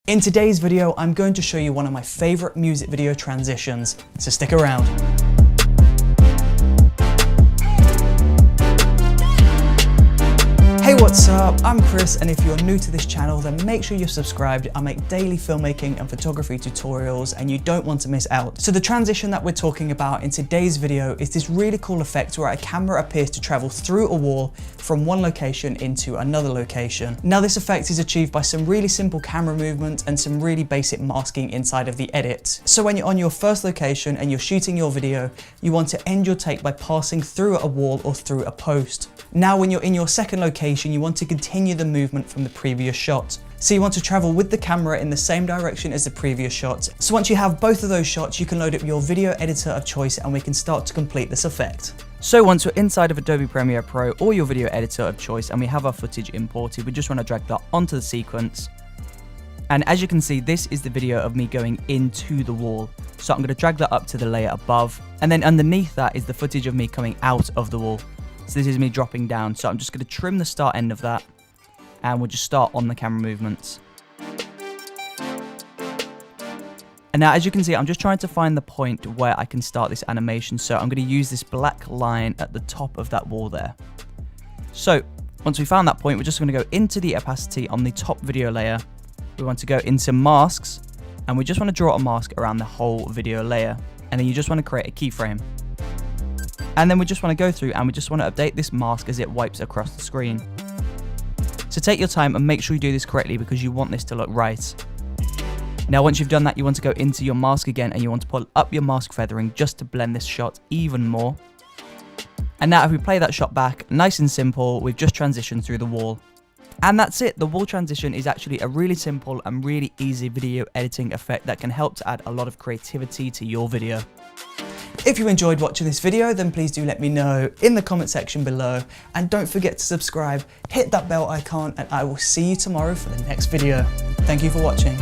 In today's video, I'm going to show you one of my favorite music video transitions, so stick around. Hey, what's up? I'm Chris, and if you're new to this channel, then make sure you're subscribed. I make daily filmmaking and photography tutorials, and you don't want to miss out. So the transition that we're talking about in today's video is this really cool effect where a camera appears to travel through a wall from one location into another location. Now, this effect is achieved by some really simple camera movement and some really basic masking inside of the edit. So when you're on your first location and you're shooting your video, you want to end your take by passing through a wall or through a post. Now, when you're in your second location, you want to continue the movement from the previous shot. So you want to travel with the camera in the same direction as the previous shot. So once you have both of those shots, you can load up your video editor of choice and we can start to complete this effect. So once we're inside of Adobe Premiere Pro or your video editor of choice and we have our footage imported, we just want to drag that onto the sequence. And as you can see, this is the video of me going into the wall. So I'm going to drag that up to the layer above. And then underneath that is the footage of me coming out of the wall. So this is me dropping down. So I'm just going to trim the start end of that and we'll just start on the camera movements. And now, as you can see, I'm just trying to find the point where I can start this animation. So I'm going to use this black line at the top of that wall there. So once we found that point, we're just going to go into the opacity on the top video layer. We want to go into masks and we just want to draw a mask around the whole video layer. And then you just want to create a keyframe. And then we just want to go through and we just want to update this mask as it wipes across the screen. So take your time and make sure you do this correctly because you want this to look right. Now, once you've done that, you want to go into your mask again and you want to pull up your mask feathering just to blend this shot even more. And now if we play that shot back, nice and simple, we've just transitioned through the wall. And that's it. The wall transition is actually a really simple and really easy video editing effect that can help to add a lot of creativity to your video. If you enjoyed watching this video, then please do let me know in the comment section below. And don't forget to subscribe, hit that bell icon, and I will see you tomorrow for the next video. Thank you for watching.